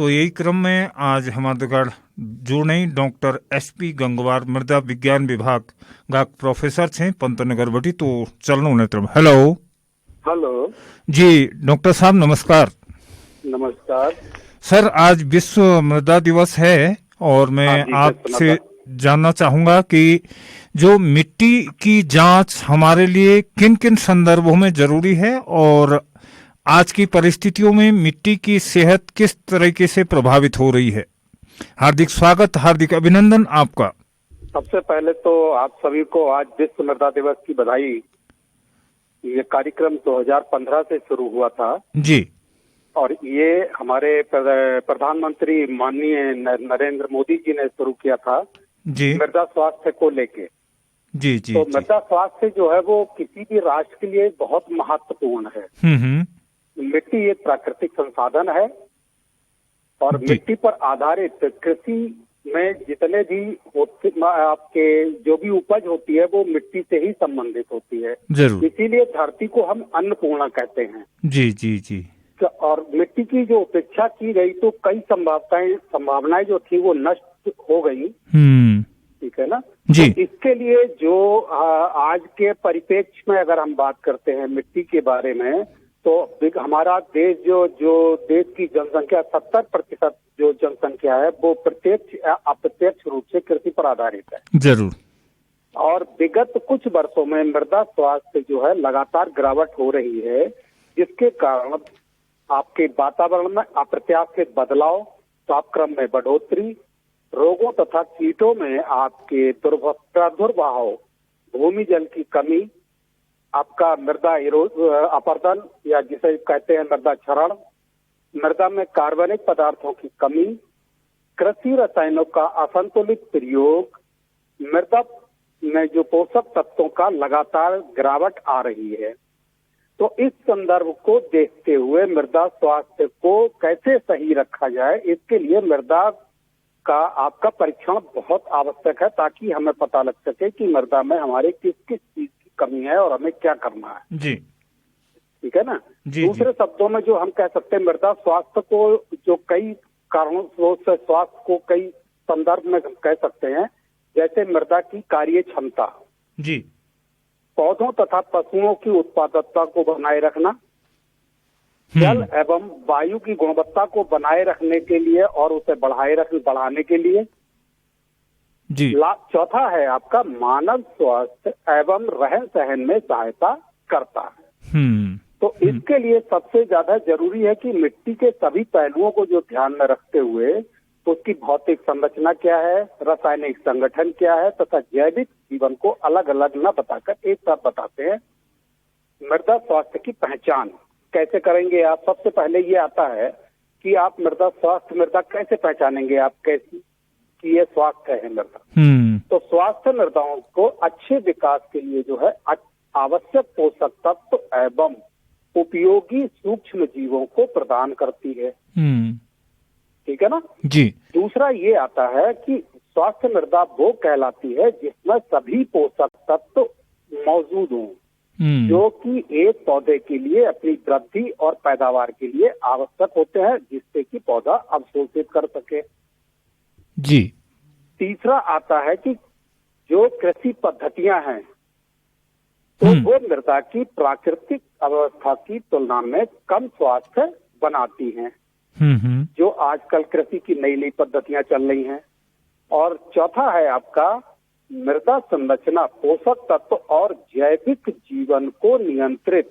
तो यही क्रम में आज हमारे घर जुड़े डॉक्टर एसपी गंगवार मृदा विज्ञान विभाग का प्रोफेसर छे पंतनगर बटी। तो चलनो नेत्र हेलो हेलो जी डॉक्टर साहब नमस्कार। नमस्कार सर आज विश्व मृदा दिवस है और मैं आपसे जानना चाहूंगा कि जो मिट्टी की जांच हमारे लिए किन किन संदर्भों में जरूरी है और आज की परिस्थितियों में मिट्टी की सेहत किस तरीके से प्रभावित हो रही है। हार्दिक स्वागत, हार्दिक अभिनंदन आपका। सबसे पहले तो आप सभी को आज विश्व मृदा दिवस की बधाई। ये कार्यक्रम 2015 से शुरू हुआ था जी और ये हमारे प्रधानमंत्री माननीय नरेंद्र मोदी जी ने शुरू किया था जी मृदा स्वास्थ्य को लेके। जी जी तो मृदा स्वास्थ्य जो है वो किसी भी राष्ट्र के लिए बहुत महत्वपूर्ण है। मिट्टी एक प्राकृतिक संसाधन है और मिट्टी पर आधारित कृषि में जितने भी आपके जो भी उपज होती है वो मिट्टी से ही संबंधित होती है। जरूर, इसीलिए धरती को हम अन्नपूर्णा कहते हैं। जी जी जी। और मिट्टी की जो उपेक्षा की गई तो कई संभावनाएं जो थी वो नष्ट हो गई। ठीक है ना जी। तो इसके लिए जो आज के परिप्रेक्ष्य में अगर हम बात करते हैं मिट्टी के बारे में तो हमारा देश जो देश की जनसंख्या 70% जो जनसंख्या है वो प्रत्यक्ष अप्रत्यक्ष रूप से कृषि पर आधारित है। जरूर। और विगत कुछ वर्षों में मृदा स्वास्थ्य जो है लगातार गिरावट हो रही है, जिसके कारण आपके वातावरण में अप्रत्याशित बदलाव, तापक्रम में बढ़ोतरी, रोगों तथा कीटों में आपके प्रादुर्भाव, भूमि जल की कमी, आपका मृदा अपरदन या जिसे कहते हैं मृदा क्षरण, मृदा में कार्बनिक पदार्थों की कमी, कृषि रसायनों का असंतुलित प्रयोग, मृदा में जो पोषक तत्वों का लगातार गिरावट आ रही है। तो इस संदर्भ को देखते हुए मृदा स्वास्थ्य को कैसे सही रखा जाए, इसके लिए मृदा का आपका परीक्षण बहुत आवश्यक है ताकि हमें पता लग सके कि मृदा में हमारे किस किस चीज की कमी है और हमें क्या करना है। जी ठीक है ना जी। दूसरे शब्दों में जो हम कह सकते हैं मृदा स्वास्थ्य को जो कई कारणों से स्वास्थ्य को कई संदर्भ में हम कह सकते हैं, जैसे मृदा की कार्य क्षमता जी, पौधों तथा पशुओं की उत्पादकता को बनाए रखना, जल एवं वायु की गुणवत्ता को बनाए रखने के लिए और उसे बढ़ाने के लिए जी। चौथा है आपका मानव स्वास्थ्य एवं रहन सहन में सहायता करता है। तो इसके लिए सबसे ज्यादा जरूरी है कि मिट्टी के सभी पहलुओं को जो ध्यान में रखते हुए उसकी भौतिक संरचना क्या है, रासायनिक संगठन क्या है तथा जैविक जीवन को अलग अलग न बताकर एक साथ बताते हैं। मृदा स्वास्थ्य की पहचान कैसे करेंगे आप? सबसे पहले ये आता है कि आप मृदा कैसे पहचानेंगे आप कैसी कि ये स्वास्थ्य है मृदा। तो स्वास्थ्य मृदाओं को अच्छे विकास के लिए जो है आवश्यक पोषक तत्व एवं उपयोगी सूक्ष्म जीवों को प्रदान करती है। ठीक है ना जी। दूसरा ये आता है कि स्वास्थ्य मृदा वो कहलाती है जिसमें सभी पोषक तत्व मौजूद हों जो कि एक पौधे के लिए अपनी वृद्धि और पैदावार के लिए आवश्यक होते हैं, जिससे कि पौधा अवशोषित कर सके जी। तीसरा आता है कि जो कृषि पद्धतियां हैं तो वो मृदा की प्राकृतिक अवस्था की तुलना में कम स्वास्थ्य बनाती हैं, जो आजकल कृषि की नई नई पद्धतियां चल रही हैं। और चौथा है आपका मृदा संरचना, पोषक तत्व और जैविक जीवन को नियंत्रित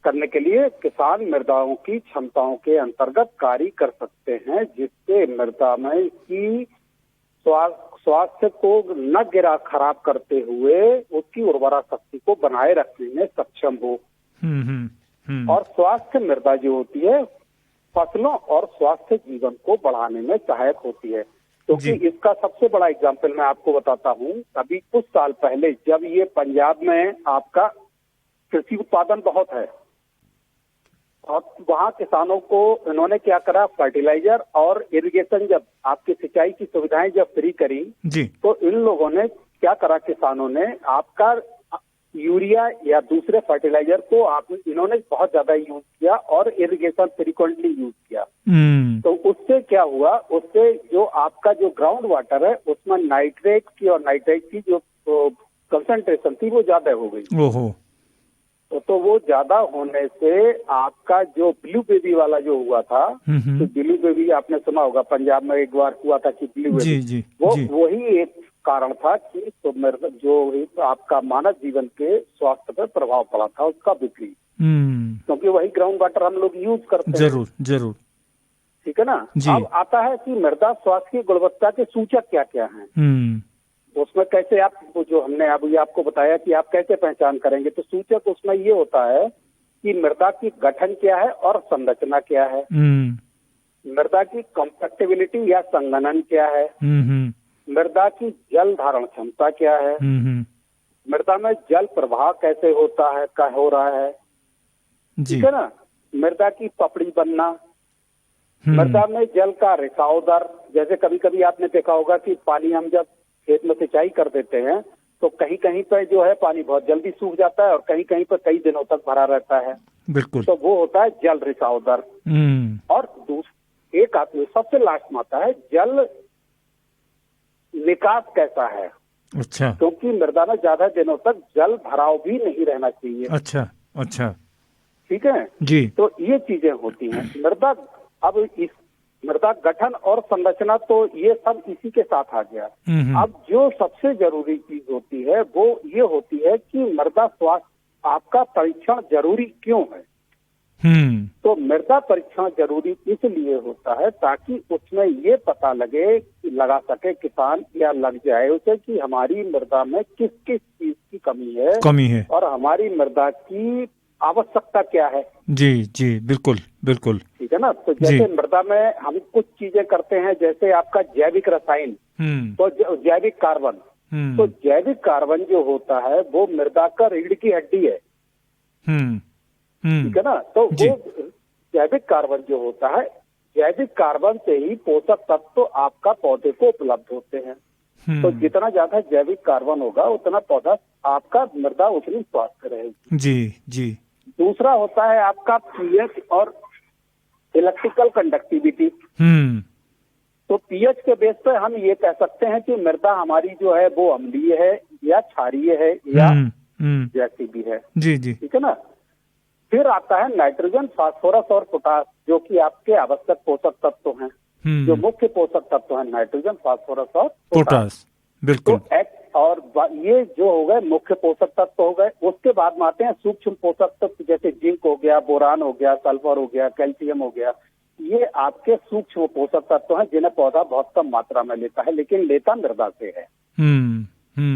करने के लिए किसान मृदाओं की क्षमताओं के अंतर्गत कार्य कर सकते हैं, जिससे मृदा में की स्वास्थ्य को न खराब करते हुए उसकी उर्वरा शक्ति को बनाए रखने में सक्षम हो। और स्वास्थ्य मृदा जो होती है फसलों और स्वास्थ्य जीवन को बढ़ाने में सहायक होती है। क्योंकि इसका सबसे बड़ा एग्जाम्पल मैं आपको बताता हूँ। अभी कुछ साल पहले जब ये पंजाब में आपका कृषि उत्पादन बहुत है और वहाँ किसानों को इन्होंने क्या करा, फर्टिलाइजर और इरिगेशन जब आपकी सिंचाई की सुविधाएं जब फ्री करी जी, तो इन लोगों ने क्या करा, किसानों ने आपका यूरिया या दूसरे फर्टिलाइजर को इन्होंने बहुत ज्यादा यूज किया और इरिगेशन फ्रीक्वेंटली यूज किया। तो उससे क्या हुआ, उससे जो आपका जो ग्राउंड वाटर है उसमें नाइट्रेट की और नाइट्रेट की जो कंसंट्रेशन थी वो ज्यादा हो गई। ओहो। तो वो ज्यादा होने से आपका जो ब्लू बेबी वाला जो हुआ था, तो ब्लू बेबी आपने सुना होगा, पंजाब में एक बार हुआ था कि ब्लू बेबी, वही एक कारण था कि तो जो आपका मानव जीवन के स्वास्थ्य पर प्रभाव पड़ा था उसका विपरीत, क्योंकि वही ग्राउंड वाटर हम लोग यूज करते हैं। जरूर जरूर। ठीक है ना। अब आता है कि मृदा स्वास्थ्य की गुणवत्ता के सूचक क्या क्या हैं, उसमें कैसे आप, जो हमने अभी आपको बताया कि आप कैसे पहचान करेंगे, तो सूचक उसमें ये होता है कि मृदा की गठन क्या है और संरचना क्या है, मृदा की कंपैक्टिबिलिटी या संघनन क्या है, मृदा की जल धारण क्षमता क्या है, मृदा में जल प्रवाह कैसे होता है, क्या हो रहा है, ठीक है ना, मृदा की पपड़ी बनना, मृदा में जल का रिसाव दर। जैसे कभी कभी आपने देखा होगा कि पानी हम जब खेत में सिंचाई कर देते हैं तो कहीं कहीं पर जो है पानी बहुत जल्दी सूख जाता है और कहीं कहीं पर कई दिनों तक भरा रहता है। बिल्कुल। तो वो होता है जल रिसाव दर। और एक आदमी सबसे लास्ट में आता है जल निकास कैसा है। अच्छा। क्योंकि मृदा में ज्यादा दिनों तक जल भराव भी नहीं रहना चाहिए। अच्छा अच्छा। ठीक है जी। तो ये चीजें होती हैं मृदा। अब इस मृदा गठन और संरचना तो ये सब इसी के साथ आ गया। अब जो सबसे जरूरी चीज होती है वो ये होती है कि मृदा स्वास्थ्य आपका परीक्षण जरूरी क्यों है। तो मृदा परीक्षण जरूरी इसलिए होता है ताकि उसमें ये पता लगा सके किसान या लग जाए उसे कि हमारी मृदा में किस किस चीज की कमी है और हमारी मृदा की आवश्यकता क्या है। जी जी बिल्कुल बिल्कुल। ठीक है ना। तो जैसे मृदा में हम कुछ चीजें करते हैं, जैसे आपका जैविक रसायन, तो जैविक कार्बन, तो जैविक कार्बन जो होता है वो मृदा का रीढ़ की हड्डी है। ठीक है ना। तो वो जैविक कार्बन जो होता है, जैविक कार्बन से ही पोषक तत्व तो आपका पौधे को उपलब्ध होते हैं। तो जितना ज्यादा जैविक कार्बन होगा उतना पौधा आपका मृदा उतनी स्वस्थ रहेगी। जी जी। दूसरा होता है आपका पीएच और इलेक्ट्रिकल कंडक्टिविटी। तो पीएच के बेस पर हम ये कह सकते हैं कि मृदा हमारी जो है वो अम्लीय है या क्षारीय है या जैसी भी है। जी जी। ठीक है ना। फिर आता है नाइट्रोजन, फास्फोरस और पोटास, जो कि आपके आवश्यक पोषक तत्व हैं। जो मुख्य पोषक तत्व हैं नाइट्रोजन, फास्फोरस और पोटास। बिल्कुल। तो और ये जो हो गए मुख्य पोषक तत्व हो गए। उसके बाद में आते हैं सूक्ष्म पोषक तत्व, जैसे जिंक हो गया, बोरान हो गया, सल्फर हो गया, कैल्शियम हो गया। ये आपके सूक्ष्म पोषक तत्व हैं जिन्हें पौधा बहुत कम मात्रा में लेता है, लेकिन लेता मृदा से है।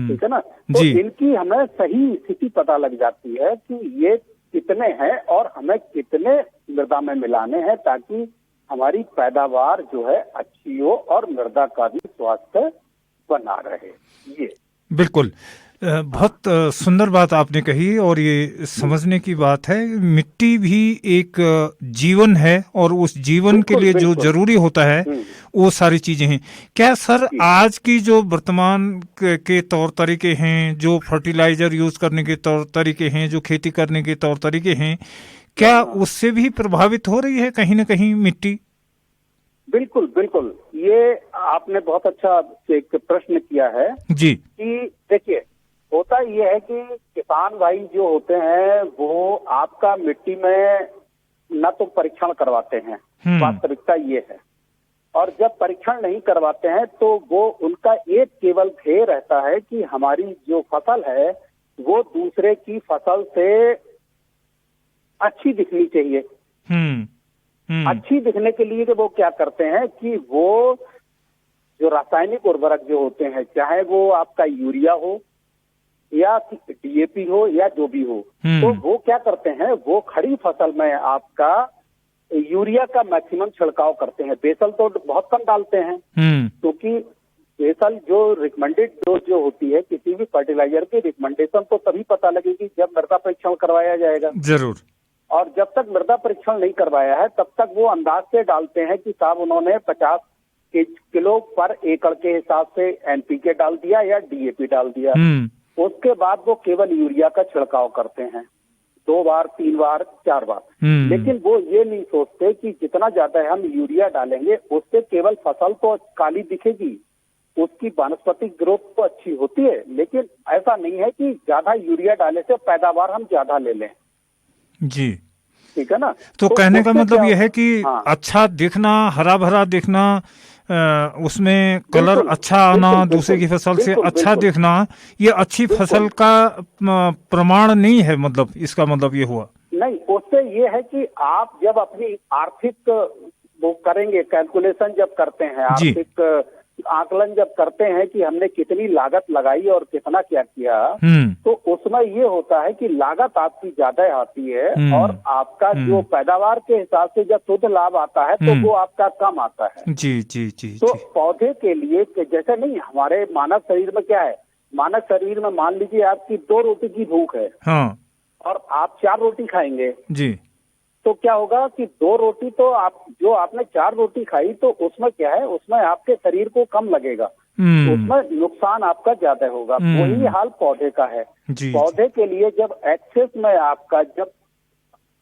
ठीक है ना। तो इनकी हमें सही स्थिति पता लग जाती है कि ये कितने हैं और हमें कितने मृदा में मिलाने हैं ताकि हमारी पैदावार जो है अच्छी हो और मृदा का भी स्वास्थ्य बना रहे। ये बिल्कुल बहुत सुंदर बात आपने कही और ये समझने की बात है। मिट्टी भी एक जीवन है और उस जीवन के लिए जो जरूरी होता है वो सारी चीजें हैं। क्या सर आज की जो वर्तमान के तौर तरीके हैं, जो फर्टिलाइजर यूज करने के तौर तरीके हैं, जो खेती करने के तौर तरीके हैं, क्या उससे भी प्रभावित हो रही है कहीं न कहीं मिट्टी? बिल्कुल बिल्कुल। ये आपने बहुत अच्छा एक प्रश्न किया है जी। कि देखिए होता ये है कि किसान भाई जो होते हैं वो आपका मिट्टी में न तो परीक्षण करवाते हैं, वास्तविकता ये है। और जब परीक्षण नहीं करवाते हैं तो वो उनका एक केवल ध्येय रहता है कि हमारी जो फसल है वो दूसरे की फसल से अच्छी दिखनी चाहिए। अच्छी दिखने के लिए वो क्या करते हैं कि वो जो रासायनिक उर्वरक जो होते हैं, चाहे वो आपका यूरिया हो या डीएपी हो या जो भी हो, तो वो क्या करते हैं, वो खड़ी फसल में आपका यूरिया का मैक्सिमम छिड़काव करते हैं। बेसल तो बहुत कम डालते हैं, क्योंकि बेसल जो रिकमेंडेड डोज जो होती है किसी भी फर्टिलाइजर की रिकमेंडेशन तो तभी पता लगेगी जब मृदा परीक्षण करवाया जाएगा। जरूर। और जब तक मृदा परीक्षण नहीं करवाया है तब तक वो अंदाज से डालते हैं कि साहब उन्होंने 50 किलो पर एकड़ के हिसाब से एनपीके डाल दिया या डीएपी डाल दिया। उसके बाद वो केवल यूरिया का छिड़काव करते हैं 2 बार 3 बार 4 बार। लेकिन वो ये नहीं सोचते कि जितना ज्यादा हम यूरिया डालेंगे उससे केवल फसल तो काली दिखेगी, उसकी वनस्पतिक ग्रोथ तो अच्छी होती है, लेकिन ऐसा नहीं है कि ज्यादा यूरिया डालने से पैदावार हम ज्यादा ले लें। जी, ठीक है ना। तो कहने का मतलब ये है कि हाँ, अच्छा दिखना, हरा भरा दिखना, उसमें कलर अच्छा आना, दूसरे की फसल से अच्छा दिखना, ये अच्छी फसल का प्रमाण नहीं है। मतलब इसका मतलब ये हुआ नहीं, उससे ये है कि आप जब अपनी आर्थिक वो करेंगे, कैलकुलेशन जब करते हैं, आर्थिक आकलन जब करते हैं कि हमने कितनी लागत लगाई और कितना क्या किया, तो उसमें ये होता है कि लागत आपकी ज्यादा आती है और आपका जो पैदावार के हिसाब से जब शुद्ध लाभ आता है तो वो आपका कम आता है। जी जी जी। तो पौधे के लिए जैसे नहीं, हमारे मानव शरीर में क्या है, मानव शरीर में मान लीजिए आपकी 2 रोटी की भूख है, हाँ, और आप 4 रोटी खाएंगे जी, तो क्या होगा कि 2 रोटी तो आपने 4 रोटी खाई तो उसमें क्या है, उसमें आपके शरीर को कम लगेगा, उसमें नुकसान आपका ज्यादा होगा। वही हाल पौधे का है। पौधे के लिए जब एक्सेस में आपका जब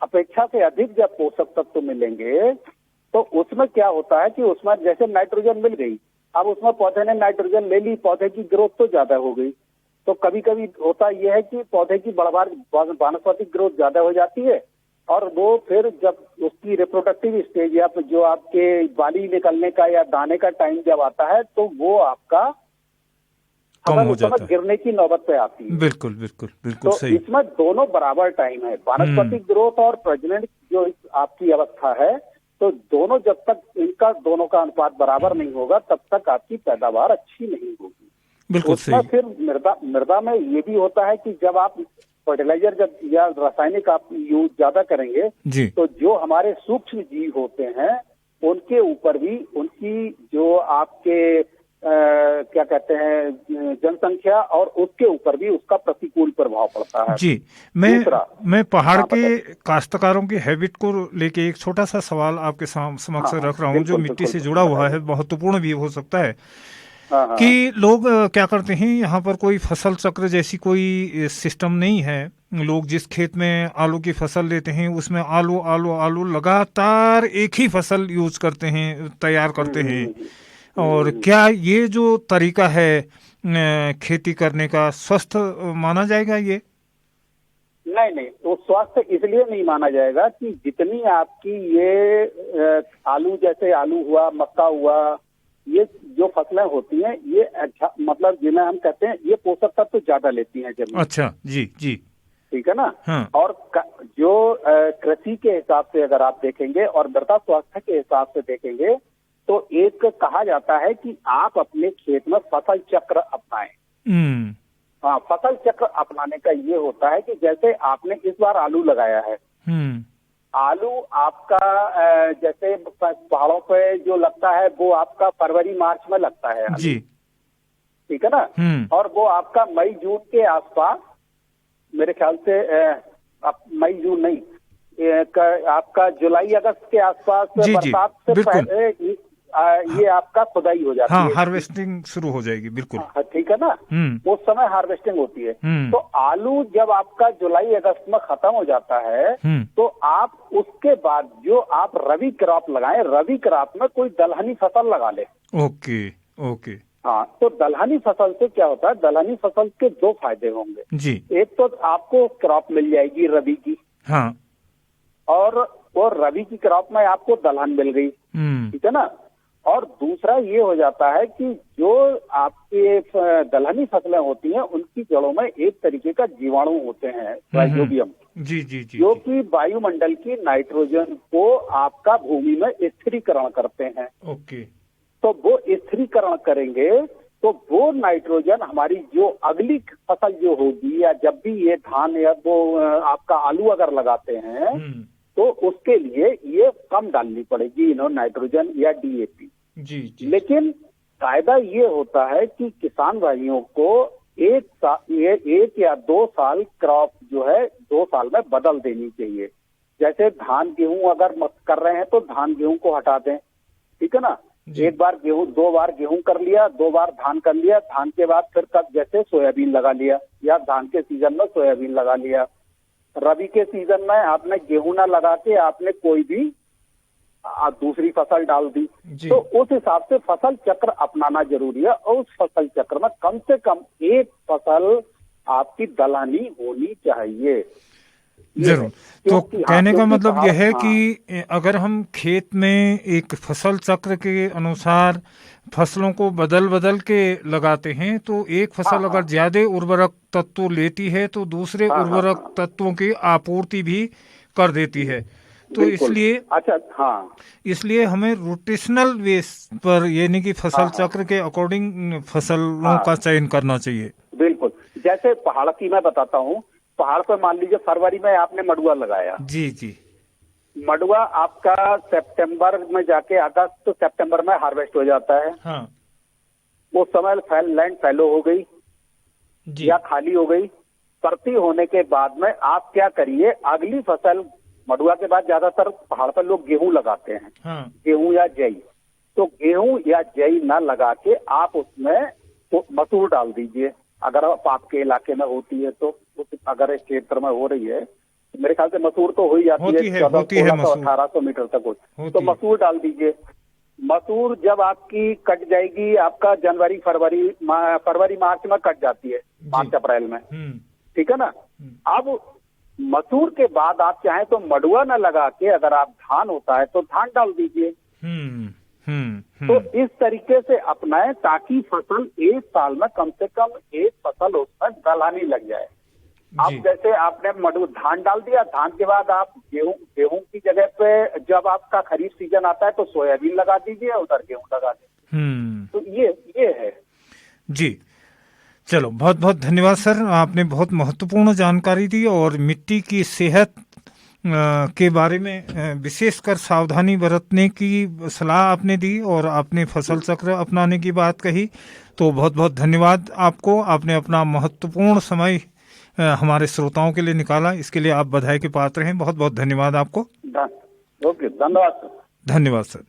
अपेक्षा से अधिक जब पोषक तत्व मिलेंगे तो उसमें क्या होता है कि उसमें जैसे नाइट्रोजन मिल गई, अब उसमें पौधे ने नाइट्रोजन ले ली, पौधे की ग्रोथ तो ज्यादा हो गई। तो कभी कभी होता यह है कि पौधे की वानस्पतिक ग्रोथ ज्यादा हो जाती है और वो फिर जब उसकी रिप्रोडक्टिव स्टेज या जो आपके बाली निकलने का या दाने का टाइम जब आता है तो वो आपका कम हो जाता है, गिरने की नौबत पे आती है। बिल्कुल बिल्कुल बिल्कुल तो सही। इसमें दोनों बराबर टाइम है, वानस्पतिक ग्रोथ और प्रजनन जो आपकी अवस्था है, तो दोनों जब तक दोनों का अनुपात बराबर नहीं होगा तब तक आपकी पैदावार अच्छी नहीं होगी। बिल्कुल सही। फिर मृदा में ये भी होता है कि जब आप फर्टिलाइजर जब या रासायनिक आप यूज ज्यादा करेंगे जी, तो जो हमारे सूक्ष्म जीव होते हैं उनके ऊपर भी उनकी जो आपके क्या कहते हैं जनसंख्या और उसके ऊपर भी उसका प्रतिकूल प्रभाव पड़ता है। जी, मैं पहाड़ के काश्तकारों की हैबिट को लेके एक छोटा सा सवाल आपके समक्ष रख रहा हूँ जो मिट्टी से जुड़ा हुआ है, महत्वपूर्ण भी हो सकता है कि लोग क्या करते हैं, यहाँ पर कोई फसल चक्र जैसी कोई सिस्टम नहीं है। लोग जिस खेत में आलू की फसल लेते हैं उसमें आलू आलू आलू लगातार एक ही फसल यूज करते हैं, तैयार करते हैं। और क्या ये जो तरीका है खेती करने का स्वस्थ माना जाएगा? ये नहीं, तो स्वास्थ्य इसलिए नहीं माना जाएगा कि जितनी आपकी ये आलू, जैसे आलू हुआ, मक्का हुआ, ये जो फसलें होती हैं ये अच्छा मतलब जिन्हें हम कहते हैं ये पोषक तत्व तो ज्यादा लेती हैं जमीन। अच्छा, जी जी, ठीक है ना। हाँ। और जो कृषि के हिसाब से अगर आप देखेंगे और मृदा स्वास्थ्य के हिसाब से देखेंगे तो एक कहा जाता है कि आप अपने खेत में फसल चक्र अपनाएं। हाँ, फसल चक्र अपनाने का ये होता है कि जैसे आपने इस बार आलू लगाया है, आलू आपका जैसे पहाड़ों पे जो लगता है वो आपका फरवरी मार्च में लगता है आलू, जी, ठीक है ना। और वो आपका मई जून के आसपास, मेरे ख्याल से मई जून नहीं, आपका जुलाई अगस्त के आसपास बरसात से पहले ये आपका खुदाई हो जाती है, हार्वेस्टिंग शुरू हो जाएगी, बिल्कुल, ठीक है ना। उस समय हार्वेस्टिंग होती है। तो आलू जब आपका जुलाई अगस्त में खत्म हो जाता है तो आप उसके बाद जो आप रबी क्रॉप लगाएं, रबी क्रॉप में कोई दलहनी फसल लगा ले। Okay okay. हाँ, तो दलहनी फसल से क्या होता है, दलहनी फसल के 2 फायदे होंगे जी। एक तो आपको क्रॉप मिल जाएगी रबी की, हाँ, और रबी की क्रॉप में आपको दलहन मिल गई, ठीक है ना। और दूसरा ये हो जाता है कि जो आपके दलहनी फसलें होती हैं उनकी जड़ों में एक तरीके का जीवाणु होते हैं, राइजोबियम, जी जी जी, जो कि वायुमंडल की नाइट्रोजन को आपका भूमि में स्थिरीकरण करते हैं। ओके। तो वो स्थिरीकरण करेंगे तो वो नाइट्रोजन हमारी जो अगली फसल जो होगी या जब भी ये धान या वो आपका आलू अगर लगाते हैं तो उसके लिए ये कम डालनी पड़ेगी नाइट्रोजन या डीएपी। जी। लेकिन कायदा ये होता है कि किसान भाइयों को एक या 2 साल क्रॉप जो है 2 साल में बदल देनी चाहिए। जैसे धान गेहूं अगर कर रहे हैं तो धान गेहूं को हटा दें, ठीक है ना। जी। एक बार गेहूं, 2 बार गेहूं कर लिया, 2 बार धान कर लिया, धान के बाद फिर कब जैसे सोयाबीन लगा लिया, या धान के सीजन में सोयाबीन लगा लिया। रबी के सीजन में आपने गेहूं ना लगा के आपने कोई भी दूसरी फसल डाल दी। जी। तो उस हिसाब से फसल चक्र अपनाना जरूरी है, और उस फसल चक्र में कम से कम एक फसल आपकी दलहनी होनी चाहिए। जरूर। तो कहने का मतलब यह है कि अगर हम खेत में एक फसल चक्र के अनुसार फसलों को बदल बदल के लगाते हैं, तो एक फसल अगर ज्यादा उर्वरक तत्व लेती है तो दूसरे उर्वरक तत्वों की आपूर्ति भी कर देती है। तो इसलिए इसलिए हमें रोटेशनल बेस पर, यानी कि फसल चक्र के अकॉर्डिंग फसलों का चयन करना चाहिए। बिल्कुल। जैसे पहाड़ की मैं बताता हूँ, पहाड़ पर मान लीजिए फरवरी में आपने मडुआ लगाया। जी जी। मडुआ आपका सितंबर में जाके अगस्त सितंबर में हार्वेस्ट हो जाता है। हाँ। उस समय लैंड फैलो हो गई जी। या खाली हो गई। परती होने के बाद में आप क्या करिए, अगली फसल मडुआ के बाद ज्यादातर पहाड़ पर लोग गेहूं लगाते हैं। हाँ। गेहूं या जई। तो गेहूं या जई ना लगा के आप उसमें तो मसूर डाल दीजिए, अगर आपके इलाके में होती है तो। अगर इस क्षेत्र में हो रही है, मेरे ख्याल से मसूर तो हो ही जाती है 1400-1800 मीटर तक होती, तो मसूर डाल दीजिए। मसूर जब आपकी कट जाएगी, आपका जनवरी फरवरी मार्च में कट जाती है, मार्च अप्रैल में, ठीक है ना। अब मसूर के बाद आप चाहें तो मडुआ न लगा के अगर आप धान होता है तो धान डाल दीजिए। तो इस तरीके से अपनाएं ताकि फसल एक साल में कम से कम एक फसल उसमें दलहनी लग जाए। अब जैसे आपने धान डाल दिया, धान के बाद आप गेहूं की जगह पे जब आपका खरीफ सीजन आता है तो सोयाबीन लगा दीजिए, उधर गेहूं लगा दीजिए। तो ये है जी। चलो, बहुत बहुत धन्यवाद सर, आपने बहुत महत्वपूर्ण जानकारी दी और मिट्टी की सेहत के बारे में विशेषकर सावधानी बरतने की सलाह आपने दी, और आपने फसल चक्र अपनाने की बात कही। तो बहुत बहुत धन्यवाद आपको, आपने अपना महत्वपूर्ण समय हमारे श्रोताओं के लिए निकाला, इसके लिए आप बधाई के पात्र हैं। बहुत बहुत धन्यवाद आपको। ओके, धन्यवाद सर। धन्यवाद सर।